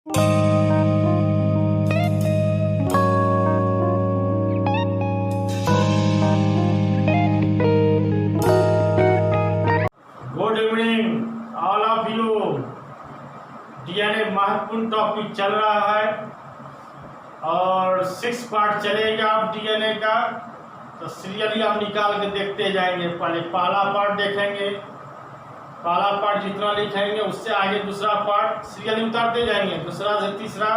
Good evening all of you. DNA महत्वपूर्ण topic चल रहा है और 6 पार्ट चलेगा अब डीएनए का। तो सीरियली हम निकाल के देखते जाएंगे। पहले पहला पार्ट देखेंगे, पहला पार्ट जितना लिखेंगे उससे आगे दूसरा पार्ट सीरियली उतारते जाएंगे। दूसरा से तीसरा,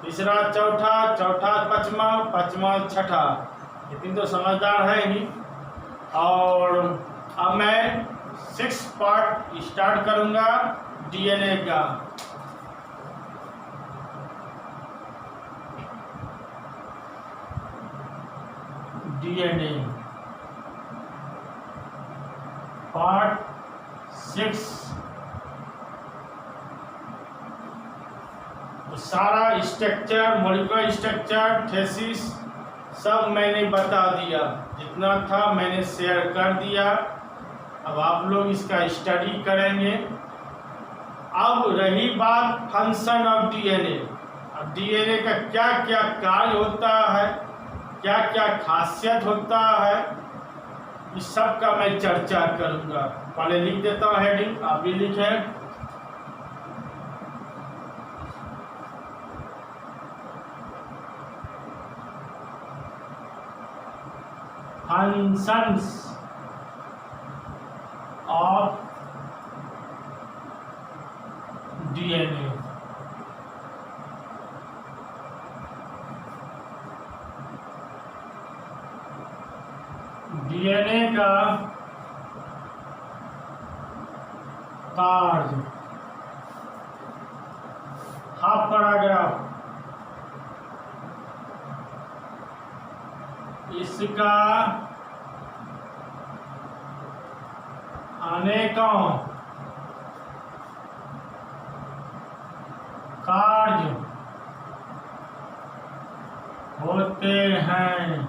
तीसरा चौथा, चौथा पाँचवा, पाँचवा छठा। इतनी तो समझदार है ही। और अब मैं 6 पार्ट स्टार्ट करूंगा डीएनए का। DNA part 6। तो सारा स्ट्रक्चर, मॉलिक्यूलर स्ट्रक्चर, थेसिस सब मैंने बता दिया। जितना था मैंने शेयर कर दिया। अब आप लोग इसका स्टडी करेंगे। अब रही बात फंक्शन ऑफ डीएनए। अब डीएनए का क्या क्या कार्य होता है, क्या क्या खासियत होता है, इस सब का मैं चर्चा करूंगा। पहले लिख देता हूँ हेडिंग, आप भी लिखें। Functions of DNA. डीएनए का कार्य, हाफ पैराग्राफ। इसका अनेकों कार्य होते हैं।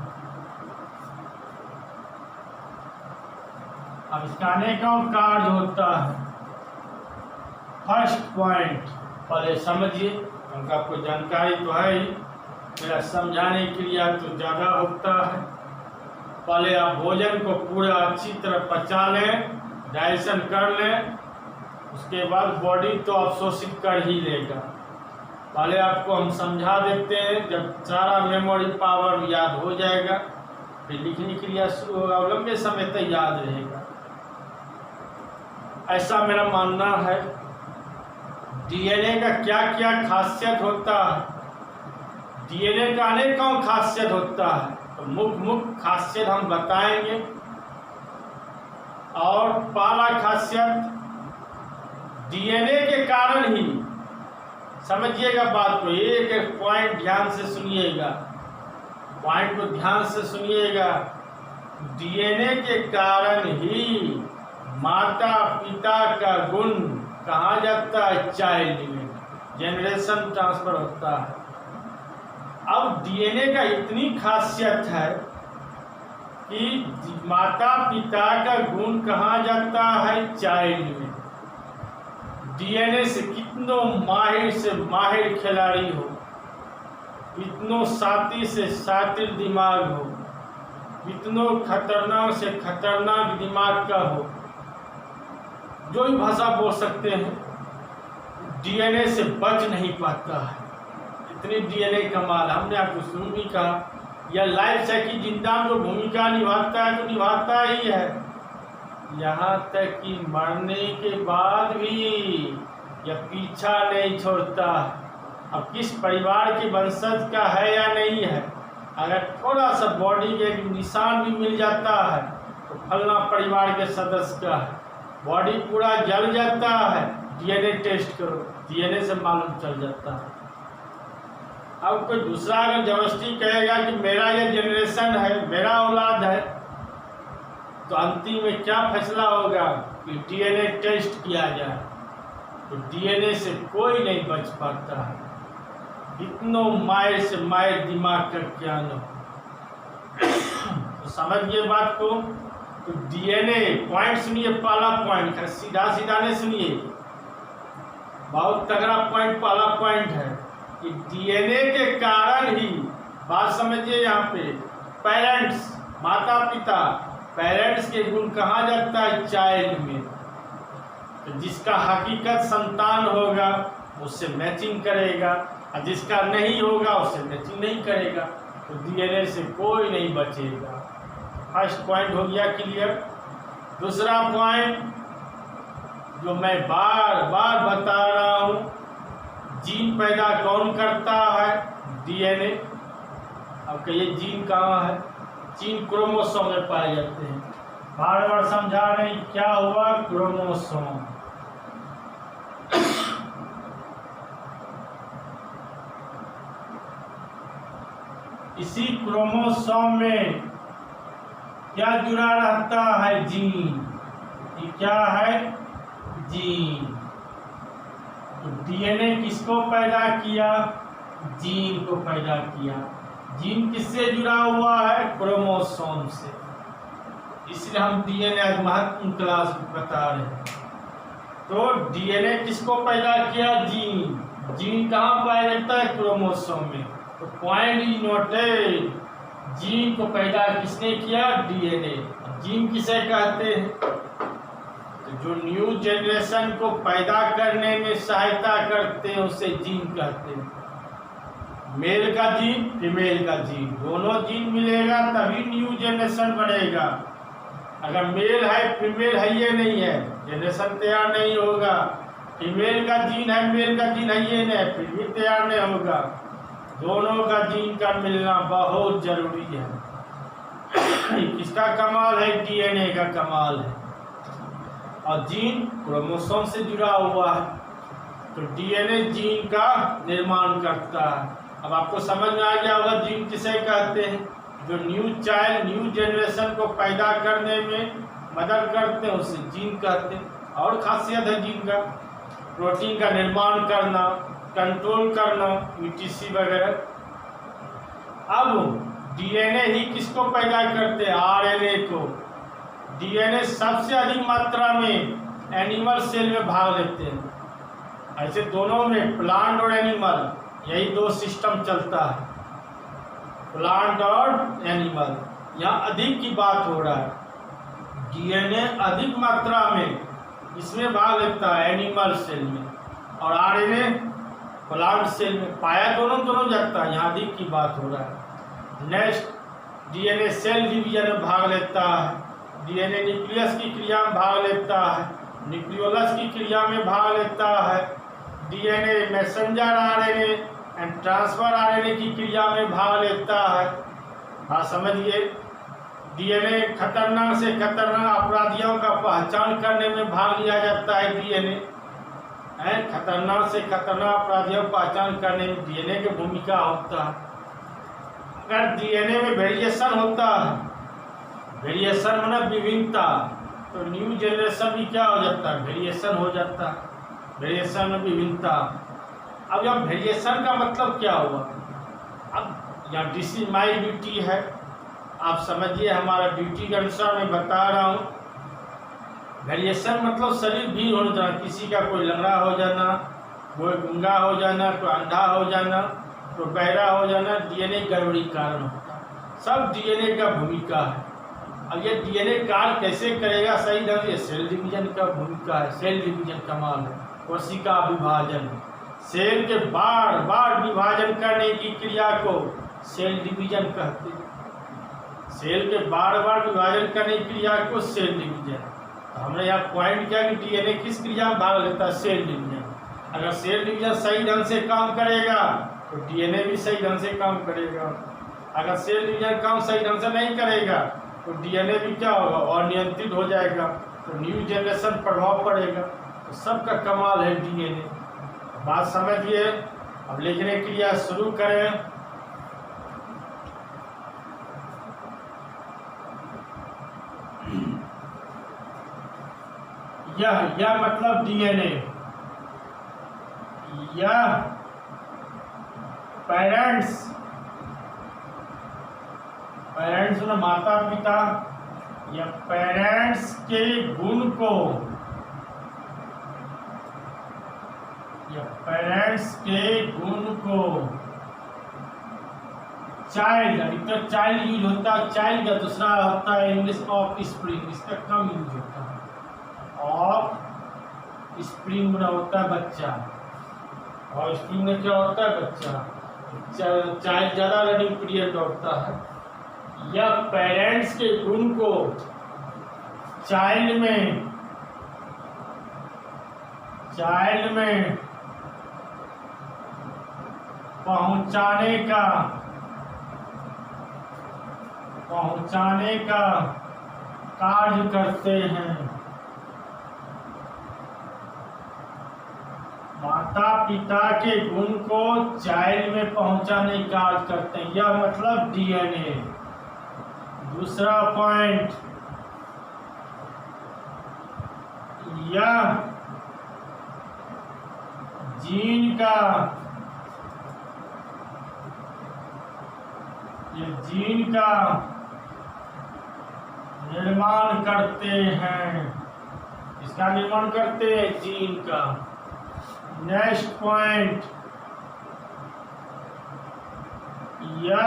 अब इसका अनेकों कार्य होता है। फर्स्ट पॉइंट पहले समझिए, क्योंकि आपको जानकारी तो है ही, मेरा समझाने के लिए तो ज़्यादा होता है। पहले आप भोजन को पूरा अच्छी तरह पचा लें, डाइजेशन कर लें, उसके बाद बॉडी तो अवशोषित कर ही लेगा। पहले आपको हम समझा देते हैं, जब सारा मेमोरी पावर याद हो जाएगा फिर लिखने के लिए शुरू होगा, लंबे समय तक याद रहेगा। ऐसा मेरा मानना है। डीएनए का क्या क्या खासियत होता है। डीएनए का अनेकों खासियत होता है। तो मुख्य खासियत हम बताएंगे। और पहला खासियत, डीएनए के कारण ही, समझिएगा बात को, एक एक पॉइंट ध्यान से सुनिएगा, पॉइंट को ध्यान से सुनिएगा। डीएनए के कारण ही माता पिता का गुण कहा जाता है चाइल्ड में, जनरेशन ट्रांसफर होता है। अब डीएनए का इतनी खासियत है कि माता पिता का गुण कहा जाता है चाइल्ड में। डीएनए से कितनों माहिर से माहिर खिलाड़ी हो, कितनों साथी से शातिर दिमाग हो, कितनों खतरनाक से खतरनाक दिमाग का हो, जो भी भाषा बोल सकते हैं, डीएनए से बच नहीं पाता है। इतनी डीएनए कमाल। हमने आपको शुरू भी कहा, यह लाइफ साइकिल जिंदा जो भूमिका निभाता है तो निभाता ही है, यहाँ तक कि मरने के बाद भी यह पीछा नहीं छोड़ता है। अब किस परिवार के वंशज का है या नहीं है, अगर थोड़ा सा बॉडी के निशान भी मिल जाता है तो फलना परिवार के सदस्य का है। बॉडी पूरा जल जाता है, डीएनए टेस्ट करो, डीएनए से मालूम चल जाता है। अब कोई दूसरा अगर जबरदस्ती कहेगा कि मेरा ये जनरेशन है, मेरा औलाद है, तो अंतिम में क्या फैसला होगा कि डीएनए टेस्ट किया जाए। तो डीएनए से कोई नहीं बच पाता है, इतनों मायर से मायर दिमाग का ज्ञान हो। तो समझिए बात को। तो डीएनए पॉइंट सुनिए, पहला पॉइंट सीधा सीधा नहीं सुनिए। बहुत तगड़ा पॉइंट, पहला पॉइंट है कि डीएनए के कारण ही, बात समझिए यहाँ पे, पेरेंट्स, माता पिता, पेरेंट्स के गुण कहाँ जाता है? चाइल्ड में। तो जिसका हकीकत संतान होगा उससे मैचिंग करेगा, और जिसका नहीं होगा उससे मैचिंग नहीं करेगा, तो डीएनए से कोई नहीं बचेगा। फर्स्ट पॉइंट हो गया क्लियर। दूसरा पॉइंट जो मैं बार बार बता रहा हूँ, जीन पैदा कौन करता है? डीएनए। अब कहिए जीन कहाँ है? जीन क्रोमोसोम में पाए जाते हैं। बार बार समझा रहे हैं क्या हुआ? क्रोमोसोम। इसी क्रोमोसोम में क्या जुड़ा रहता है? जीन। ये क्या है? जीन। तो डीएनए किसको पैदा किया? जीन को पैदा किया। जीन किससे जुड़ा हुआ है? क्रोमोसोम से। इसलिए हम डीएनए आज महत्वपूर्ण क्लास में बता रहे हैं। तो डीएनए किसको पैदा किया? जीन। जीन कहाँ पाया जाता है? क्रोमोसोम में। तो पॉइंट इज नोटेड, जीन को पैदा किसने किया? डीएनए। जीन किसे कहते हैं? तो जो न्यू जनरेशन को पैदा करने में सहायता करते हैं उसे जीन कहते हैं। मेल का जीन, फीमेल का जीन, दोनों जीन मिलेगा तभी न्यू जनरेशन बनेगा। अगर मेल है फीमेल है ये नहीं है, जनरेशन तैयार नहीं होगा। फीमेल का जीन है मेल का जीन है ये नहीं, फिर भी तैयार नहीं होगा। दोनों का जीन का मिलना बहुत जरूरी है। किसका कमाल है? डीएनए का कमाल है। और जीन क्रोमोसोम से जुड़ा हुआ है, तो डीएनए जीन का निर्माण करता है। अब आपको समझ में आ गया होगा जीन किसे कहते हैं? जो न्यू चाइल्ड, न्यू जनरेशन को पैदा करने में मदद करते हैं उसे जीन कहते हैं। और खासियत है जीन का, प्रोटीन का निर्माण करना, कंट्रोल करना, ईटीसी वगैरह। अब डीएनए ही किसको पैदा करते हैं? आरएनए को। डीएनए सबसे अधिक मात्रा में एनिमल सेल में भाग लेते हैं। ऐसे दोनों में, प्लांट और एनिमल, यही दो सिस्टम चलता है, प्लांट और एनिमल। यहाँ अधिक की बात हो रहा है। डीएनए अधिक मात्रा में इसमें भाग लेता है एनिमल सेल में, और आरएनए प्लांट सेल में। पाया दोनों जाता है, यहाँ अधिक की बात हो रहा है। नेक्स्ट, डीएनए सेल डिवीजन में भाग लेता है। डीएनए न्यूक्लियस की क्रिया में भाग लेता है, न्यूक्लियोलस की क्रिया में भाग लेता है। DNA messenger RNA and transfer RNA की क्रिया में भाग लेता है। हाँ समझिए, डीएनए खतरनाक से खतरनाक अपराधियों का पहचान करने में भाग लिया जाता है। डीएनए खतरनाक से खतरनाक अपराधियों को पहचान करने में डीएनए की भूमिका होता है। अगर डीएनए में वेरिएशन होता है, वेरिएशन मतलब विभिन्नता, तो न्यू जनरेशन भी क्या हो जाता है? वेरिएशन हो जाता है। वेरिएशन में विभिन्नता। अब यहाँ वेरिएशन का मतलब क्या हुआ? अब यहाँ दिस इज माई ड्यूटी है, आप समझिए, हमारा ड्यूटी के अनुसार मैं बता रहा हूँ। वेरिएशन मतलब शरीर भी होना चाहिए। किसी का कोई लंगड़ा हो जाना, कोई गूंगा हो जाना, कोई अंधा हो जाना, कोई बहरा हो जाना, डीएनए गड़बड़ी कारण होता है। सब डीएनए का भूमिका है। अब ये डीएनए कार्य कैसे करेगा सही ढंग से? सेल डिवीजन का भूमिका है। सेल डिवीजन कमाल है, कोशिका विभाजन। सेल के बार बार विभाजन करने की क्रिया को सेल डिवीजन कहते हैं। सेल के बार बार विभाजन करने की क्रिया को सेल डिवीजन। तो हमने यहाँ पॉइंट किया कि डीएनए किस क्रिया में भाग लेता है? Cell division. अगर सेल डिवीजन सही ढंग से काम करेगा तो डीएनए भी सही ढंग से काम करेगा। अगर सेल डिवीजन काम सही ढंग से नहीं करेगा तो डीएनए भी क्या होगा? अनियंत्रित हो जाएगा, तो न्यू जनरेशन प्रभाव पड़ेगा। तो सबका कमाल है डीएनए। बात समझिए। अब लिखने की क्रिया शुरू करें। यह मतलब डीएनए, यह पेरेंट्स में माता पिता या पेरेंट्स के गुण को या पेरेंट्स के गुण को चाइल्ड, अधिकतर चाइल्ड यूज होता है, चाइल्ड का दूसरा होता है इंग्लिश ऑफ स्प्रिंग, इसका कम यूज होता है। ऑफ स्प्रिंग में होता है बच्चा, और स्प्रिंग में क्या होता है बच्चा, चाइल्ड ज़्यादा रनिंग पीरियड होता है। या पेरेंट्स के गुण को चाइल्ड में पहुंचाने का कार्य करते हैं। माता पिता के गुण को चाइल्ड में पहुंचाने का कार्य करते हैं, यह मतलब डीएनए। दूसरा पॉइंट, यह जीन का निर्माण करते हैं, इसका निर्माण करते हैं जीन का। नेक्स्ट पॉइंट, यह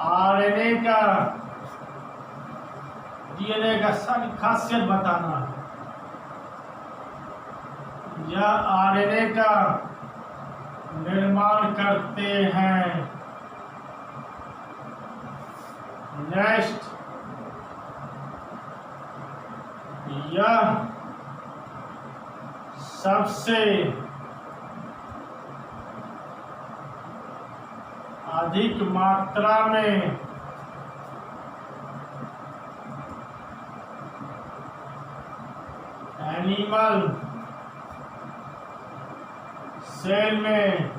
आरएनए का, डीएनए का सारी खासियत बताना है। यह आरएनए का निर्माण करते हैं। नेक्स्ट, यह सबसे अधिक मात्रा में एनिमल सेल में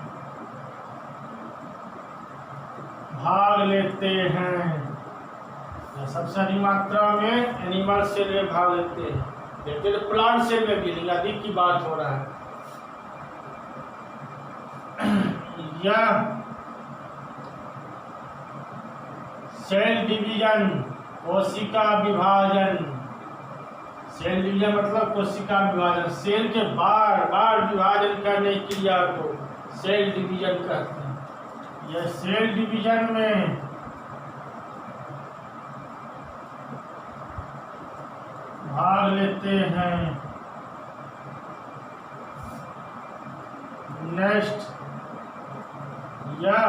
भाग लेते हैं, सबसे अधिक मात्रा में एनिमल सेल में भाग लेते हैं। देखते तो प्लांट सेल में भी, लेकिन अधिक की बात हो रहा है। यह सेल डिवीजन, कोशिका विभाजन, सेल डिवीजन मतलब कोशिका विभाजन, सेल के बार बार विभाजन करने की क्रिया को सेल डिवीजन कहते हैं। यह सेल डिवीजन में भाग लेते हैं। नेक्स्ट, यह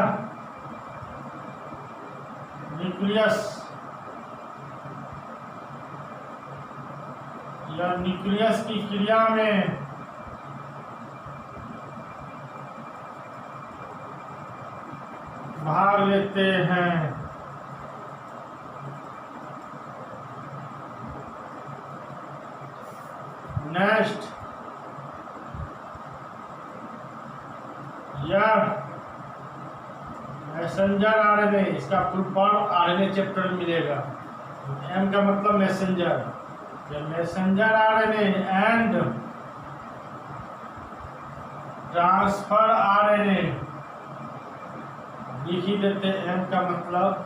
न्यूक्लियस की क्रिया में भाग लेते हैं। नेक्स्ट, यह मैसेंजर आरएनए, इसका फुल फॉर्म आरएनए चैप्टर में मिलेगा। एम का मतलब messenger, messenger RNA and transfer RNA लिख ही देते। एम का मतलब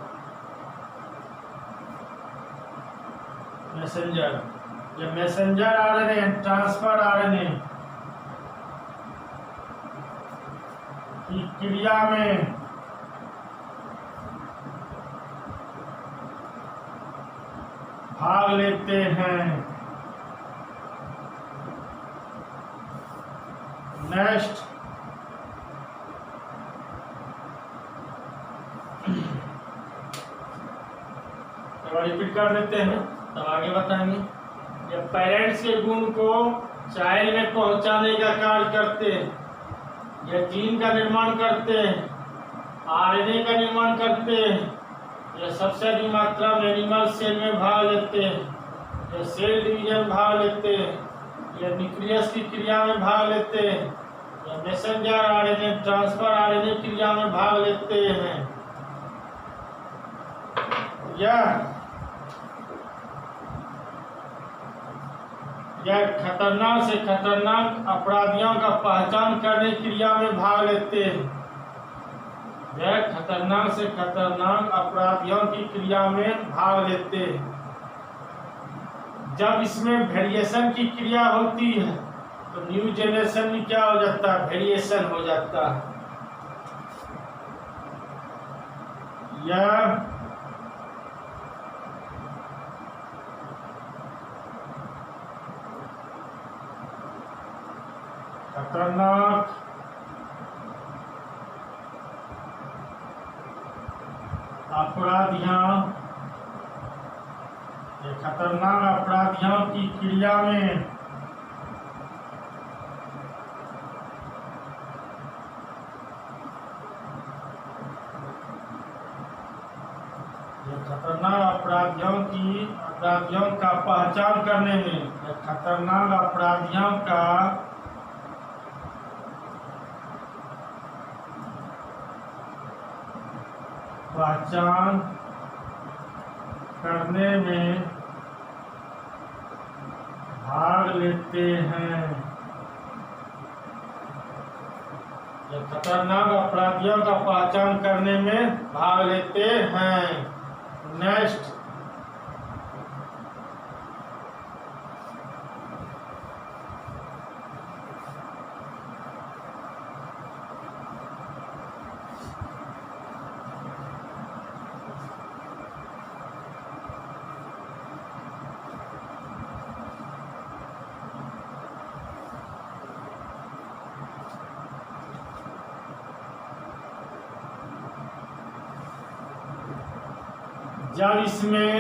मैसेंजर, ये messenger RNA and transfer RNA की क्रिया में भाग लेते हैं। नेक्स्ट, रिपीट कर देते हैं तब आगे बताएंगे। जब पेरेंट्स के गुण को चाइल्ड में पहुंचाने का कार्य करते हैं, या जीन का निर्माण करते हैं, आरएनए का निर्माण करते हैं, या सबसे अधिक मात्रा में एनिमल सेल में भाग लेते हैं, या सेल डिवीजन भाग लेते हैं, या न्यूक्लियस की क्रिया में भाग लेते हैं, या मैसेंजर आरएनए ट्रांसफर आरएनए क्रिया में भाग लेते हैं, यह खतरनाक से खतरनाक अपराधियों का पहचान करने की क्रिया में भाग लेते हैं। यह खतरनाक से खतरनाक अपराधियों की क्रिया में भाग लेते हैं। जब इसमें वेरिएशन की क्रिया होती है तो न्यू जनरेशन में क्या हो जाता है, वेरिएशन हो जाता है। यह खतरनाक अपराधियों, ये खतरनाक अपराधियों की क्रिया में ये खतरनाक अपराधियों का पहचान करने में, ये खतरनाक अपराधियों का पहचान करने में भाग लेते हैं। ये खतरनाक अपराधियों का पहचान करने में भाग लेते हैं। नेक्स्ट, जब इसमें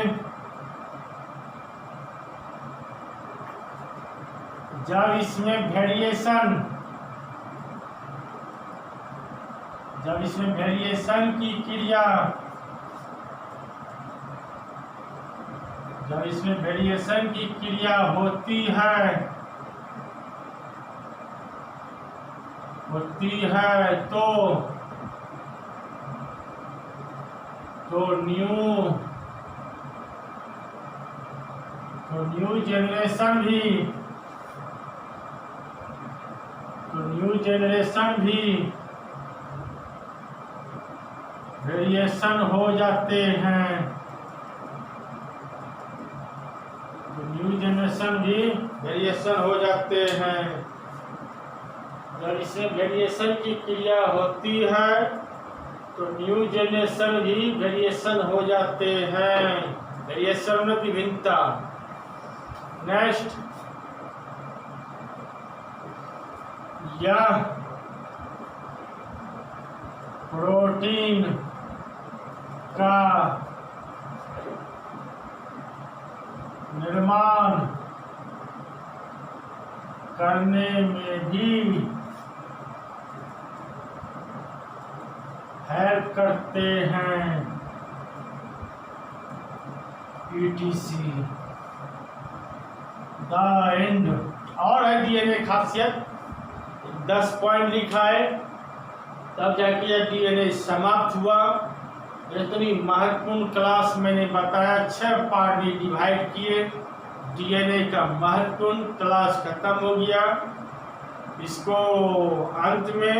वेरिएशन की क्रिया, जब इसमें वेरिएशन की क्रिया होती है तो न्यू जनरेशन भी वेरिएशन हो जाते हैं। तो न्यू जनरेशन भी वेरिएशन हो जाते हैं। जब इसमें वेरिएशन की क्रिया होती है तो न्यू जनरेशन भी वेरिएशन हो जाते हैं। वेरिएशन में विभिन्नता। नेक्स्ट, यह प्रोटीन का निर्माण करने में भी हेल्प करते हैं। ETC the end. और है डीएनए खासियत, 10 पॉइंट लिखा है, तब जाके यह डीएनए समाप्त हुआ। इतनी महत्वपूर्ण क्लास मैंने बताया, 6 पार्ट में डिवाइड किए। डीएनए का महत्वपूर्ण क्लास खत्म हो गया। इसको अंत में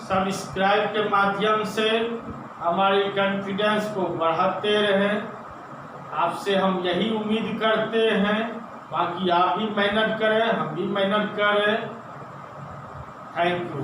सब्सक्राइब के माध्यम से हमारी कॉन्फिडेंस को बढ़ाते रहें, आपसे हम यही उम्मीद करते हैं। बाकी आप भी मेहनत करें, हम भी मेहनत करें। Thank you.